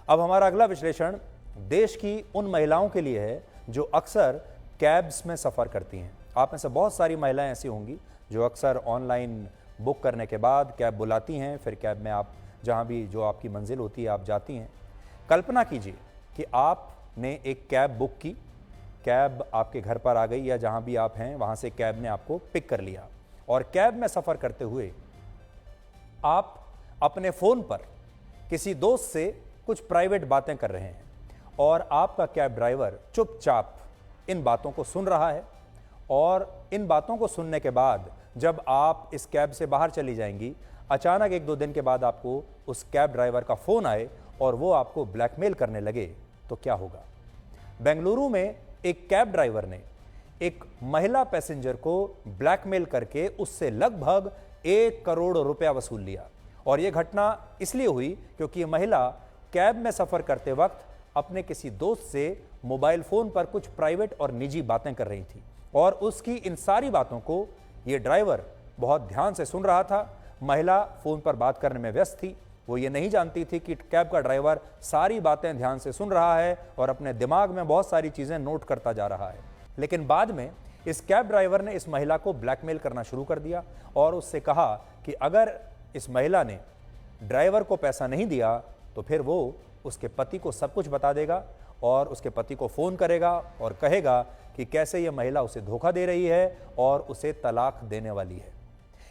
अब हमारा अगला विश्लेषण देश की उन महिलाओं के लिए है जो अक्सर कैब्स में सफ़र करती हैं। आप में से बहुत सारी महिलाएं ऐसी होंगी जो अक्सर ऑनलाइन बुक करने के बाद कैब बुलाती हैं, फिर कैब में आप जहां भी जो आपकी मंजिल होती है आप जाती हैं। कल्पना कीजिए कि आपने एक कैब बुक की, कैब आपके घर पर आ गई या जहां भी आप हैं वहां से कैब ने आपको पिक कर लिया और कैब में सफ़र करते हुए आप अपने फ़ोन पर किसी दोस्त से कुछ प्राइवेट बातें कर रहे हैं और आपका कैब ड्राइवर चुपचाप इन बातों को सुन रहा है। और इन बातों को सुनने के बाद जब आप इस कैब से बाहर चली जाएंगी, अचानक 1-2 दिन के बाद आपको उस कैब ड्राइवर का फ़ोन आए और वो आपको ब्लैकमेल करने लगे, तो क्या होगा? बेंगलुरु में एक कैब ड्राइवर ने एक महिला पैसेंजर को ब्लैकमेल करके उससे लगभग 1 करोड़ रुपया वसूल लिया। और यह घटना इसलिए हुई क्योंकि यह महिला कैब में सफ़र करते वक्त अपने किसी दोस्त से मोबाइल फ़ोन पर कुछ प्राइवेट और निजी बातें कर रही थी और उसकी इन सारी बातों को ये ड्राइवर बहुत ध्यान से सुन रहा था। महिला फ़ोन पर बात करने में व्यस्त थी, वो ये नहीं जानती थी कि कैब का ड्राइवर सारी बातें ध्यान से सुन रहा है और अपने दिमाग में बहुत सारी चीज़ें नोट करता जा रहा है। लेकिन बाद में इस कैब ड्राइवर ने इस महिला को ब्लैकमेल करना शुरू कर दिया और उससे कहा कि अगर इस महिला ने ड्राइवर को पैसा नहीं दिया तो फिर वो उसके पति को सब कुछ बता देगा और उसके पति को फ़ोन करेगा और कहेगा कि कैसे ये महिला उसे धोखा दे रही है और उसे तलाक देने वाली है।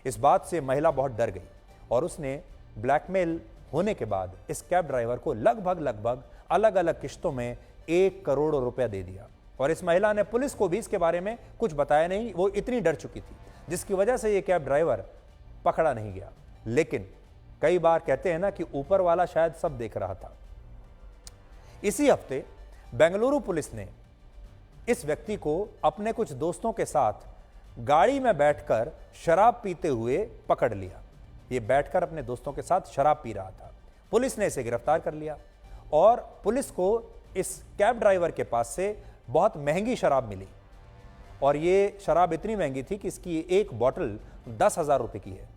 इस बात से महिला बहुत डर गई और उसने ब्लैकमेल होने के बाद इस कैब ड्राइवर को लगभग अलग अलग किश्तों में 1 करोड़ रुपया दे दिया। और इस महिला ने पुलिस को भी इसके बारे में कुछ बताया नहीं, वो इतनी डर चुकी थी, जिसकी वजह से ये कैब ड्राइवर पकड़ा नहीं गया। लेकिन कई बार कहते हैं ना कि ऊपर वाला शायद सब देख रहा था। इसी हफ्ते बेंगलुरु पुलिस ने इस व्यक्ति को अपने कुछ दोस्तों के साथ गाड़ी में बैठकर शराब पीते हुए पकड़ लिया। ये बैठकर अपने दोस्तों के साथ शराब पी रहा था। पुलिस ने इसे गिरफ्तार कर लिया और पुलिस को इस कैब ड्राइवर के पास से बहुत महंगी शराब मिली और ये शराब इतनी महंगी थी कि इसकी एक बॉटल 10,000 रुपये की है।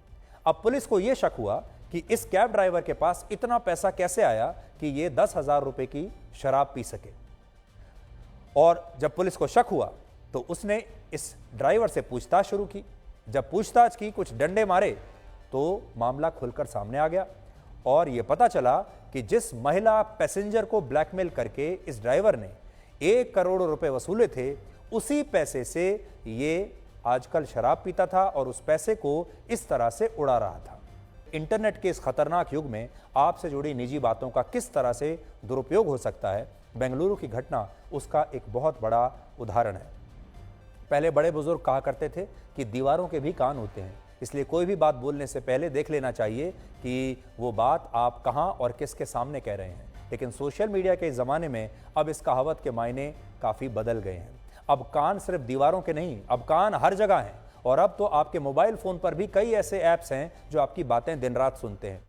अब पुलिस को यह शक हुआ कि इस कैब ड्राइवर के पास इतना पैसा कैसे आया कि ये 10,000 रुपये की शराब पी सके। और जब पुलिस को शक हुआ तो उसने इस ड्राइवर से पूछताछ शुरू की। जब पूछताछ की, कुछ डंडे मारे तो मामला खुलकर सामने आ गया और यह पता चला कि जिस महिला पैसेंजर को ब्लैकमेल करके इस ड्राइवर ने 1 करोड़ रुपए वसूले थे, उसी पैसे से ये आजकल शराब पीता था और उस पैसे को इस तरह से उड़ा रहा था। इंटरनेट के इस खतरनाक युग में आपसे जुड़ी निजी बातों का किस तरह से दुरुपयोग हो सकता है, बेंगलुरु की घटना उसका एक बहुत बड़ा उदाहरण है। पहले बड़े बुजुर्ग कहा करते थे कि दीवारों के भी कान होते हैं, इसलिए कोई भी बात बोलने से पहले देख लेना चाहिए कि वो बात आप कहां और किसके सामने कह रहे हैं। लेकिन सोशल मीडिया के ज़माने में अब इस कहावत के मायने काफ़ी बदल गए हैं। अब कान सिर्फ दीवारों के नहीं, अब कान हर जगह हैं और अब तो आपके मोबाइल फ़ोन पर भी कई ऐसे ऐप्स हैं जो आपकी बातें दिन रात सुनते हैं।